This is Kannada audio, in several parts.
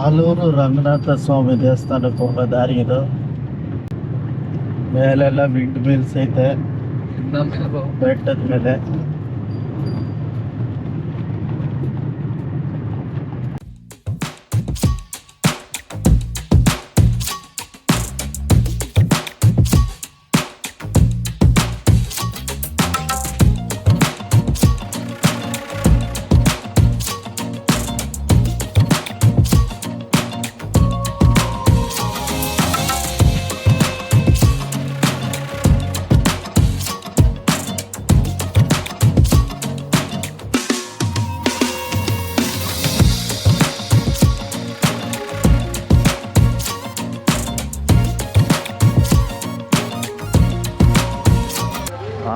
ಆಲೂರು ರಂಗನಾಥ ಸ್ವಾಮಿ ದೇವಸ್ಥಾನಕ್ಕೆ ಹೋಗೋ ದಾರಿ ಇದು. ಮೇಲೆಲ್ಲ ವಿಂಡ್ ಮಿಲ್ಸ್ ಐತೆ ಬೆಟ್ಟದ ಮೇಲೆ.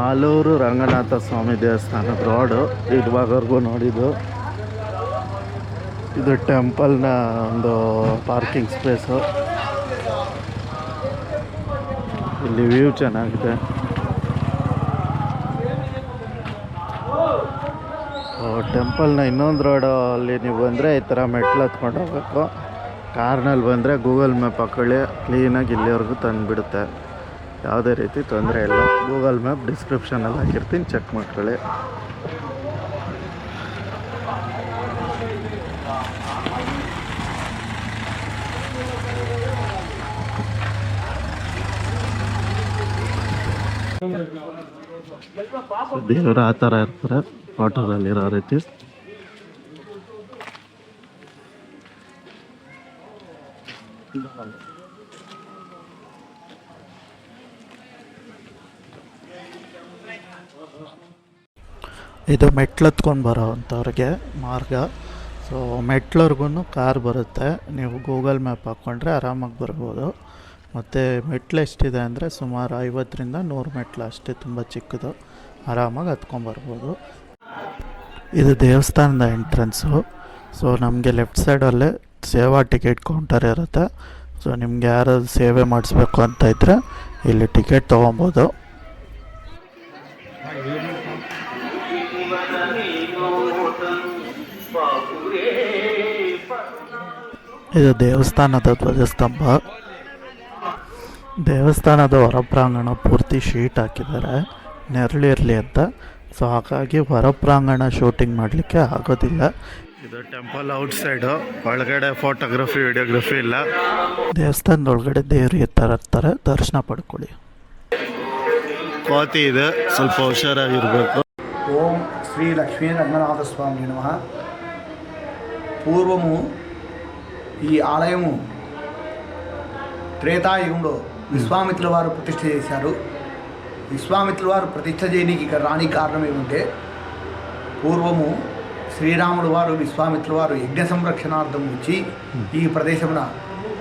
ಆಲೂರು ರಂಗನಾಥ ಸ್ವಾಮಿ ದೇವಸ್ಥಾನದ ರೋಡು ಇದುವರೆಗೂ ನೋಡಿದ್ದು. ಇದು ಟೆಂಪಲ್ನ ಒಂದು ಪಾರ್ಕಿಂಗ್ ಸ್ಪೇಸು. ಇಲ್ಲಿ ವ್ಯೂ ಚೆನ್ನಾಗಿದೆ. ಟೆಂಪಲ್ನ ಇನ್ನೊಂದು ರೋಡು ಅಲ್ಲಿ ನೀವು ಬಂದರೆ ಈ ಥರ ಮೆಟ್ಲು ಹತ್ಕೊಂಡು ಹೋಗ್ಬೇಕು. ಕಾರ್ನಲ್ಲಿ ಬಂದರೆ ಗೂಗಲ್ ಮ್ಯಾಪ್ ಹಾಕೊಳ್ಳಿ, ಕ್ಲೀನಾಗಿ ಇಲ್ಲಿವರೆಗೂ ತಂದುಬಿಡುತ್ತೆ. ಯಾವುದೇ ರೀತಿ ತೊಂದರೆ ಇಲ್ಲ. ಗೂಗಲ್ ಮ್ಯಾಪ್ ಡಿಸ್ಕ್ರಿಪ್ಷನಲ್ಲಿ ಹಾಕಿರ್ತೀನಿ, ಚೆಕ್ ಮಾಡ್ಕೊಳ್ಳಿ. ದೇವರು ಆ ಥರ ಇರ್ತಾರೆ ವಾಟರಲ್ಲಿರೋ ರೀತಿ. ಇದು ಮೆಟ್ಲು ಹತ್ಕೊಂಡು ಬರೋ ಅಂಥವ್ರಿಗೆ ಮಾರ್ಗ. ಸೊ ಮೆಟ್ಲವ್ರಿಗೂ ಕಾರ್ ಬರುತ್ತೆ. ನೀವು ಗೂಗಲ್ ಮ್ಯಾಪ್ ಹಾಕ್ಕೊಂಡ್ರೆ ಆರಾಮಾಗಿ ಬರ್ಬೋದು. ಮತ್ತು ಮೆಟ್ಲು ಎಷ್ಟಿದೆ ಅಂದರೆ ಸುಮಾರು 50ರಿಂದ 100 ಮೆಟ್ಲು ಅಷ್ಟೇ, ತುಂಬ ಚಿಕ್ಕದು. ಆರಾಮಾಗಿ ಹತ್ಕೊಂಬರ್ಬೋದು. ಇದು ದೇವಸ್ಥಾನದ ಎಂಟ್ರೆನ್ಸು. ಸೊ ನಮಗೆ ಲೆಫ್ಟ್ ಸೈಡಲ್ಲೇ ಸೇವಾ ಟಿಕೆಟ್ ಕೌಂಟರ್ ಇರುತ್ತೆ. ಸೊ ನಿಮ್ಗೆ ಯಾರಾದ್ರು ಸೇವೆ ಮಾಡಿಸ್ಬೇಕು ಅಂತ ಇದ್ದರೆ ಇಲ್ಲಿ ಟಿಕೆಟ್ ತೊಗೊಬೋದು. ಇದು ದೇವಸ್ಥಾನದ ಧ್ವಜಸ್ತಂಭ. ದೇವಸ್ಥಾನದ ಹೊರಪ್ರಾಂಗಣ ಪೂರ್ತಿ ಶೀಟ್ ಹಾಕಿದ್ದಾರೆ ನೆರಳಿರಲಿ ಅಂತ. ಸೊ ಹಾಗಾಗಿ ಹೊರಪ್ರಾಂಗಣ ಶೂಟಿಂಗ್ ಮಾಡಲಿಕ್ಕೆ ಆಗೋದಿಲ್ಲ. ಇದು ಟೆಂಪಲ್ ಔಟ್ ಸೈಡು, ಒಳಗಡೆ ಫೋಟೋಗ್ರಫಿ ವಿಡಿಯೋಗ್ರಫಿ ಇಲ್ಲ. ದೇವಸ್ಥಾನದ ಒಳಗಡೆ ದೇವ್ರು ಇರ್ತಾರೆ, ದರ್ಶನ ಪಡ್ಕೊಳ್ಳಿ. ಕೋತಿ ಇದೆ, ಸ್ವಲ್ಪ ಹುಷಾರಾಗಿರ್ಬೇಕು. ఓం శ్రీ లక్ష్మీ రంగనాథ స్వామి నమః. పూర్వము ఈ ఆలయము త్రేతాయుగంలో విశ్వామిత్రుల వారు ప్రతిష్ఠ చేశారు. విశ్వామిత్రుల వారు ప్రతిష్ఠ చేయడానికి ఇక్కడ రాని కారణం ఏమంటే, పూర్వము శ్రీరాముడు వారు విశ్వామిత్రుల వారు యజ్ఞ సంరక్షణార్థం వచ్చి ఈ ప్రదేశమున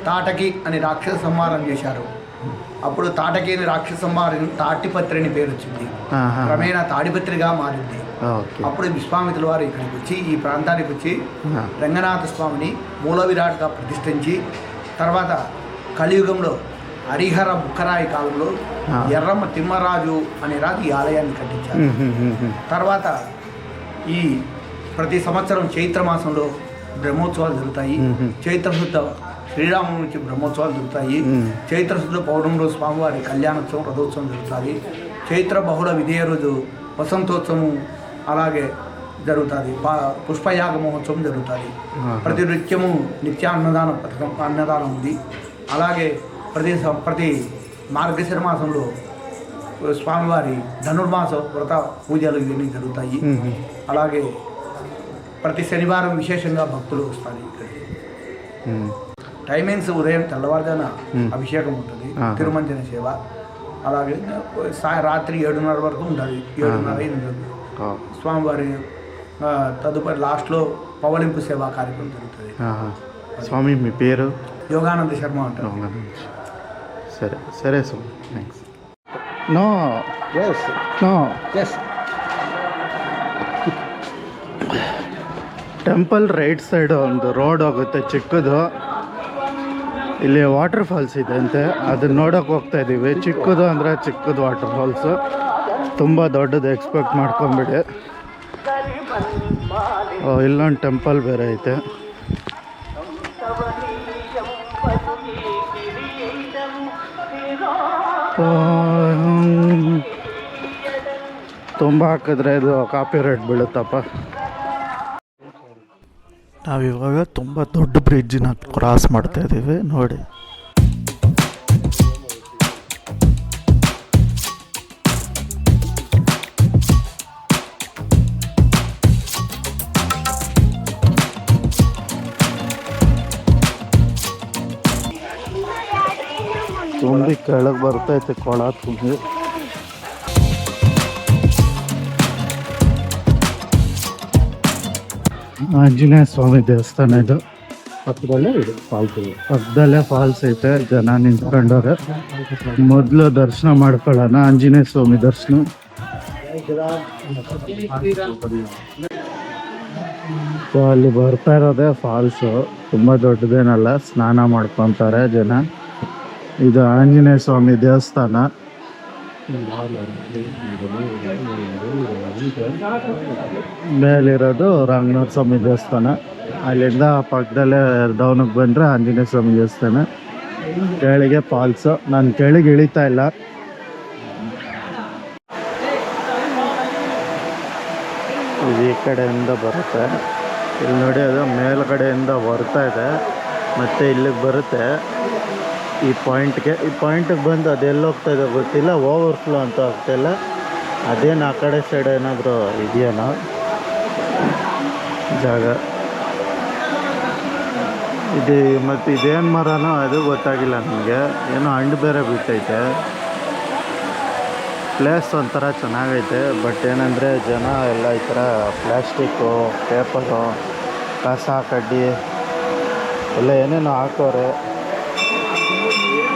తాటకి అని రాక్షస సంహారం చేశారు. అప్పుడు తాటకి అని రాక్షస సంహారం తాటిపత్రి అని పేరు వచ్చింది. క్రమేణా తాడిపత్రిగా మారింది. అప్పుడు విశ్వామిత్రుల వారు ఇక్కడికి వచ్చి ఈ ప్రాంతానికి వచ్చి రంగనాథ స్వామిని మూల విరాట్గా ప్రతిష్ఠించి, తర్వాత కలియుగంలో హరిహర బుక్కరాయి కాలంలో ఎర్రమ్మ తిమ్మరాజు అనే రాజు ఈ ఆలయాన్ని కట్టించారు. తర్వాత ఈ ప్రతి సంవత్సరం చైత్ర మాసంలో బ్రహ్మోత్సవాలు జరుగుతాయి. చైత్రశుద్ధ శ్రీరాముడి నుంచి బ్రహ్మోత్సవాలు జరుగుతాయి. చైత్రశుద్ధ పౌర్ణమి స్వామివారి కళ్యాణోత్సవం, రథోత్సవం జరుగుతుంది. చైత్ర బహుళ విధేయ రోజు వసంతోత్సవం అలాగే జరుగుతుంది. పుష్పయాగ మహోత్సవం జరుగుతుంది. ప్రతి నృత్యము నిత్య అన్నదాన పథకం, అన్నదానం ఉంది. అలాగే ప్రతి మార్గశిర మాసంలో స్వామివారి ధనుర్మాస వ్రత పూజలు ఇవన్నీ జరుగుతాయి. అలాగే ప్రతి శనివారం విశేషంగా భక్తులు వస్తారు ఇక్కడికి. టైమింగ్స్ ఉదయం తెల్లవారుజాన అభిషేకం ఉంటుంది, తిరుమంజన సేవ. అలాగే రాత్రి 7:30 వరకు ఉంటుంది, 7:30 స్వామివారి తదుపరి లాస్ట్లో పవలింపు సేవా కార్యక్రమం జరుగుతుంది. స్వామి మీ పేరు? యోగానంద శర్మ అంటారు. సరే సరే స్వామి, thanks. No no temple right side ಒಂದು ರೋಡ್ ಹೋಗುತ್ತೆ ಚಿಕ್ಕದು, ಇಲ್ಲಿ ವಾಟರ್ ಫಾಲ್ಸ್ ಇದೆ ಅಂತೆ, ಅದನ್ನ ನೋಡೋಕೆ ಹೋಗ್ತಾ ಇದ್ದೀವಿ. ಚಿಕ್ಕದು ಅಂದರೆ ಚಿಕ್ಕದು ವಾಟರ್ ಫಾಲ್ಸು, ತುಂಬ ದೊಡ್ಡದು ಎಕ್ಸ್ಪೆಕ್ಟ್ ಮಾಡ್ಕೊಂಬಿಡಿ. ಇಲ್ಲೊಂದು ಟೆಂಪಲ್ ಬೇರೆ ಐತೆ. ತುಂಬ ಹಾಕಿದ್ರೆ ಇದು ಕಾಪಿ ರೇಟ್ ಬೀಳುತ್ತಪ್ಪ. ನಾವಿವಾಗ ತುಂಬ ದೊಡ್ಡ ಬ್ರಿಡ್ಜಿನ ಕ್ರಾಸ್ ಮಾಡ್ತಾ ಇದ್ದೀವಿ ನೋಡಿ. ತುಂಬಿ ಕೆಳಗೆ ಬರ್ತೈತೆ ಕೊಳ ತುಂಬಿ. ಆಂಜನೇಯ ಸ್ವಾಮಿ ದೇವಸ್ಥಾನ ಇದು. ಪಕ್ಕದಲ್ಲೇ ಫಾಲ್ಸ್ ಐತೆ, ಜನ ನಿಂತ್ಕೊಂಡವ್ರೆ. ಮೊದಲು ದರ್ಶನ ಮಾಡ್ಕೊಳ್ಳೋಣ, ಆಂಜನೇಯ ಸ್ವಾಮಿ ದರ್ಶನ. ಸೊ ಅಲ್ಲಿ ಬರ್ತಾ ಇರೋದೇ ಫಾಲ್ಸು, ತುಂಬ ದೊಡ್ಡದೇನಲ್ಲ, ಸ್ನಾನ ಮಾಡ್ಕೊತಾರೆ ಜನ. ಇದು ಆಂಜನೇಯ ಸ್ವಾಮಿ ದೇವಸ್ಥಾನ. ಮೇಲಿರೋದು ರಂಗನಾಥ ಸ್ವಾಮಿ ದೇವಸ್ಥಾನ. ಅಲ್ಲಿಂದ ಪಕ್ಕದಲ್ಲೇ ಡೌನಿಗೆ ಬಂದರೆ ಆಂಜನೇಯ ಸ್ವಾಮಿ ದೇವಸ್ಥಾನ. ಕೆಳಗೆ ಫಾಲ್ಸು. ನಾನು ಕೆಳಗೆ ಇಳಿತಾ ಇಲ್ಲ. ಈ ಕಡೆಯಿಂದ ಬರುತ್ತೆ. ಇಲ್ಲಿ ನೋಡಿ, ಅದು ಮೇಲ್ಗಡೆಯಿಂದ ಬರ್ತಾ ಇದೆ, ಮತ್ತು ಇಲ್ಲಿಗೆ ಬರುತ್ತೆ ಈ ಪಾಯಿಂಟಿಗೆ ಬಂದು ಅದೆಲ್ಲ ಹೋಗ್ತಾ ಇದೆ ಗೊತ್ತಿಲ್ಲ. ಓವರ್ಫ್ಲೋ ಅಂತ ಆಗ್ತಾಯಿಲ್ಲ. ಅದೇನು ಆ ಕಡೆ ಸೈಡ್ ಏನಾದರೂ ಇದೆಯೇನೋ ಜಾಗ. ಇದು ಮತ್ತು ಇದೇನು ಮರನೋ ಅದು ಗೊತ್ತಾಗಿಲ್ಲ ನನಗೆ. ಏನೋ ಹಣ್ಣು ಬೇರೆ ಬಿಟ್ಟೈತೆ. ಪ್ಲೇಸ್ ಒಂಥರ ಚೆನ್ನಾಗೈತೆ, ಬಟ್ ಏನಂದರೆ ಜನ ಎಲ್ಲ ಈ ಥರ ಪ್ಲ್ಯಾಸ್ಟಿಕ್ಕು, ಪೇಪರು, ಕಸ ಕಡ್ಡಿ ಎಲ್ಲ ಏನೇನೋ ಹಾಕೋರೆ.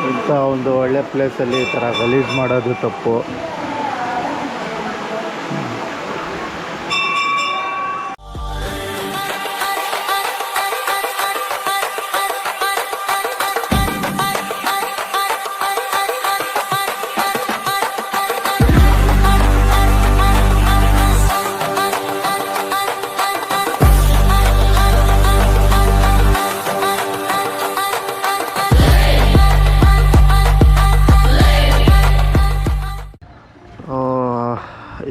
ಇಂಥ ಒಂದು ಒಳ್ಳೆ ಪ್ಲೇಸಲ್ಲಿ ಈ ಥರ ಗಲೀಜು ಮಾಡೋದು ತಪ್ಪು.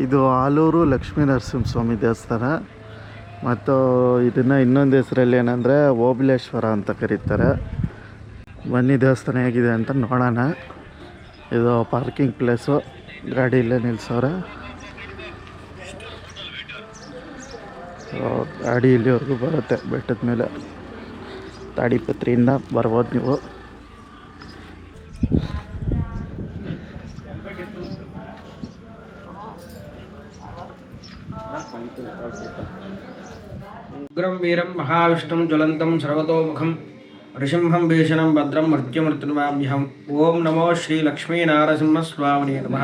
ಇದು ಆಲೂರು ಲಕ್ಷ್ಮೀ ನರಸಿಂಹಸ್ವಾಮಿ ದೇವಸ್ಥಾನ. ಮತ್ತು ಇದನ್ನು ಇನ್ನೊಂದು ಹೆಸರಲ್ಲಿ ಏನಂದರೆ ಓಬಳೇಶ್ವರ ಅಂತ ಕರೀತಾರೆ. ಬನ್ನಿ ದೇವಸ್ಥಾನ ಹೇಗಿದೆ ಅಂತ ನೋಡೋಣ. ಇದು ಪಾರ್ಕಿಂಗ್ ಪ್ಲೇಸು, ಗಾಡಿ ಇಲ್ಲೇ ನಿಲ್ಸವ್ರೆ. ಗಾಡಿ ಇಲ್ಲಿವರೆಗೂ ಬರುತ್ತೆ ಬೆಟ್ಟದ ಮೇಲೆ. ತಾಡಿಪತ್ರಿಯಿಂದ ಬರ್ಬೋದು ನೀವು. ಉಗ್ರಂ ವೀರಂ ಮಹಾವಿಷ್ಣುಂ ಜ್ವಲಂತಂ ಸರ್ವತೋಮುಖಂ ನೃಸಿಂಹಂ ಭೀಷಣಂ ಭದ್ರಂ ಮೃತ್ಯುಮೃತ್ಯುರ್ಮಾಮ್ಯಹಂ. ಓಂ ನಮೋ ಶ್ರೀ ಲಕ್ಷ್ಮೀನಾರಸಿಂಹಸ್ವಾಮಿನೇ ನಮಃ.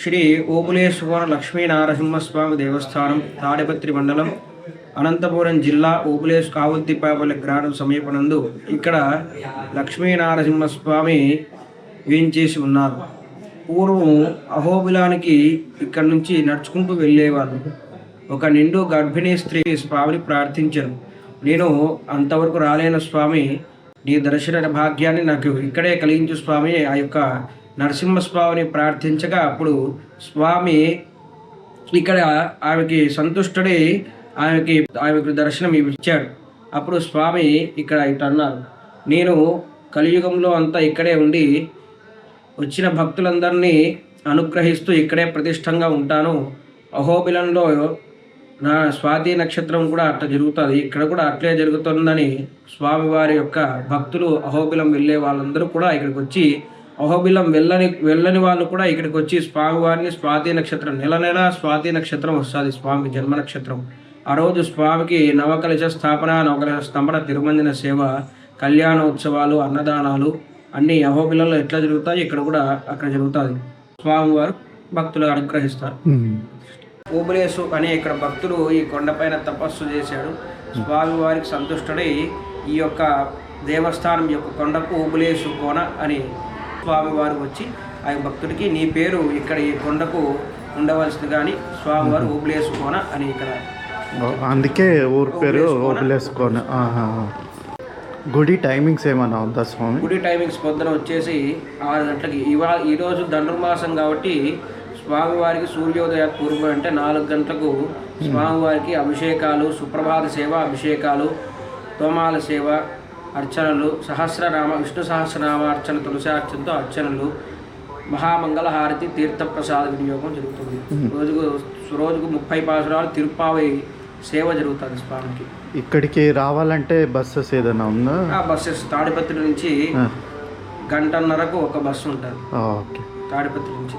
ಶ್ರೀ ಓಬಳೇಶ್ವರ లక్ష్మీనారసింహస్వామి దేవస్థానం, తాడిపత్రి మండలం, అనంతపురం జిల్లా, ఓబులేశ్ కావుల్తిపాపల్లి గ్రామం సమీపనందు ఇక్కడ లక్ష్మీనారసింహస్వామి వేంచేసి ఉన్నారు. పూర్వం అహోబిలానికి ఇక్కడ నుంచి నడుచుకుంటూ వెళ్ళేవారు. ఒక నిండు గర్భిణీ స్త్రీ స్వామిని ప్రార్థించారు. నేను అంతవరకు రాలేను స్వామి, నీ దర్శన భాగ్యాన్ని నాకు ఇక్కడే కలిగించు స్వామి. ఆ యొక్క నరసింహస్వామిని ప్రార్థించగా అప్పుడు స్వామి ఇక్కడ ఆమెకి సంతుష్టుడై ఆమెకు దర్శనం ఇచ్చాడు. అప్పుడు స్వామి ఇక్కడ ఇట్లా అన్నారు, నేను కలియుగంలో అంతా ఇక్కడే ఉండి వచ్చిన భక్తులందరినీ అనుగ్రహిస్తూ ఇక్కడే ప్రతిష్టంగా ఉంటాను. అహోబిలంలో నా స్వాతి నక్షత్రం కూడా అట్లా జరుగుతుంది, ఇక్కడ కూడా అట్లే జరుగుతుందని స్వామివారి యొక్క భక్తులు అహోబిలం వెళ్ళే వాళ్ళందరూ కూడా ఇక్కడికి వచ్చి, అహోబిలం వెళ్ళని వాళ్ళు కూడా ఇక్కడికి వచ్చి స్వామివారిని స్వాతి నక్షత్రం నెల స్వాతి నక్షత్రం వస్తుంది స్వామికి జన్మ నక్షత్రం. ఆ రోజు స్వామికి నవకలశ స్థాపన, నవకలశ స్తంభన, తిరుమంజన సేవ, కళ్యాణోత్సవాలు, అన్నదానాలు అన్నీ అహోబిలంలో ఎట్లా జరుగుతాయి ఇక్కడ కూడా అక్కడ జరుగుతుంది. స్వామివారు భక్తులు అనుగ్రహిస్తారు. ఓబులేసు అనే ఇక్కడ భక్తుడు ఈ కొండపైన తపస్సు చేశాడు. స్వామివారికి సంతుష్టుడై ఈ యొక్క దేవస్థానం యొక్క కొండకు ఓబులేసు కోన అని స్వామివారు వచ్చి ఆ భక్తుడికి నీ పేరు ఇక్కడ ఈ కొండకు ఉండవలసింది కానీ స్వామివారు ఓబులేసు కోన అని ఇక్కడ, అందుకే ఊరి పేరు ఓబులేసుకోన. గుడి టైమింగ్స్ ఏమైనా ఉందా స్వామి? గుడి టైమింగ్స్ పొద్దున వచ్చేసి 6 గంటలకి. ఈరోజు ధనుర్మాసం కాబట్టి స్వామివారికి సూర్యోదయ పూర్వం అంటే 4 గంటలకు స్వామివారికి అభిషేకాలు, సుప్రభాత సేవ, అభిషేకాలు, తోమాల సేవ, అర్చనలు, విష్ణు సహస్రనామ అర్చన, తులసి అర్చనతో అర్చనలు, మహామంగళ హారతి, తీర్థప్రసాద వినియోగం జరుగుతుంది. రోజుకు 30 పాసురాలు తిరుప్పావై సేవ జరుగుతుంది స్వామికి. ఇక్కడికి రావాలంటే బస్సెస్ ఏదైనా ఉందా? బస్సెస్ తాడిపత్రి నుంచి గంటన్నరకు ఒక బస్సు ఉంటుంది. ఓకే, తాడిపత్రి నుంచి.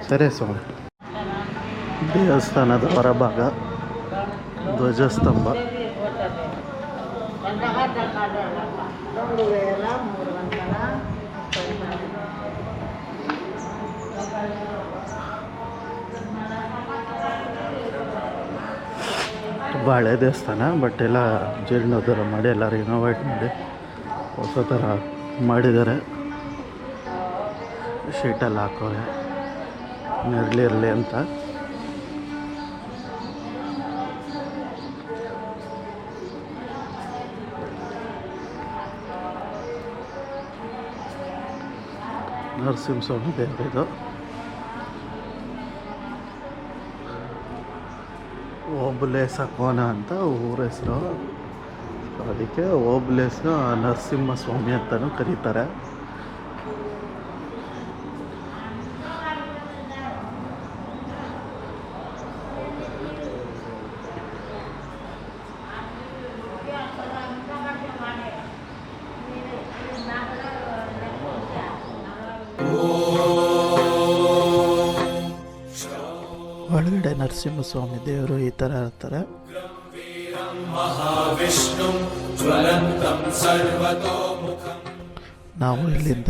సరే స్వామి. ದೇವಸ್ಥಾನದ ಹೊರಭಾಗ ಧ್ವಜಸ್ತಂಭ. ತುಂಬ ಹಳೆ ದೇವಸ್ಥಾನ, ಬಟ್ ಎಲ್ಲ ಜೀರ್ಣೋದ್ಧಾರ ಮಾಡಿ ಎಲ್ಲ ರಿನೋವೇಟ್ ಮಾಡಿ ಹೊಸ ಥರ ಮಾಡಿದ್ದಾರೆ. ಶೀಟೆಲ್ಲ ಹಾಕೋರೆ ನೆರಳಿರಲಿ ಅಂತ. ನರಸಿಂಹಸ್ವಾಮಿ ದೇವರಿದು. ಓಬುಲೇಸ ಕೋನ ಅಂತ ಊರ ಹೆಸರು. ಅದಕ್ಕೆ ಓಬುಲೇಸ ನರಸಿಂಹಸ್ವಾಮಿ ಅಂತಲೂ ಕರೀತಾರೆ. ಒಳಗಡೆ ನರಸಿಂಹಸ್ವಾಮಿ ದೇವರು ಈ ಥರ ಇರ್ತಾರೆ. ನಾವು ಇಲ್ಲಿಂದ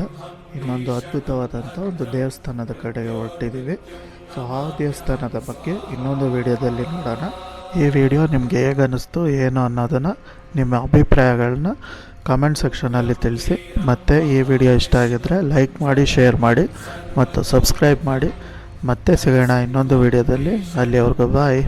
ಇನ್ನೊಂದು ಅದ್ಭುತವಾದಂಥ ಒಂದು ದೇವಸ್ಥಾನದ ಕಡೆಗೆ ಹೊರಟಿದ್ದೀವಿ. ಸೊ ಆ ದೇವಸ್ಥಾನದ ಬಗ್ಗೆ ಇನ್ನೊಂದು ವಿಡಿಯೋದಲ್ಲಿ ನೋಡೋಣ. ಈ ವಿಡಿಯೋ ನಿಮಗೆ ಹೇಗೆ ಅನ್ನಿಸ್ತು ಏನು ಅನ್ನೋದನ್ನು ನಿಮ್ಮ ಅಭಿಪ್ರಾಯಗಳನ್ನ ಕಮೆಂಟ್ ಸೆಕ್ಷನಲ್ಲಿ ತಿಳಿಸಿ. ಮತ್ತು ಈ ವಿಡಿಯೋ ಇಷ್ಟ ಆಗಿದ್ದರೆ ಲೈಕ್ ಮಾಡಿ, ಶೇರ್ ಮಾಡಿ ಮತ್ತು ಸಬ್ಸ್ಕ್ರೈಬ್ ಮಾಡಿ. ಮತ್ತೆ ಸಿಗೋಣ ಇನ್ನೊಂದು ವಿಡಿಯೋದಲ್ಲಿ. ಅಲ್ಲಿವರೆಗೂ ಬಾಯ್.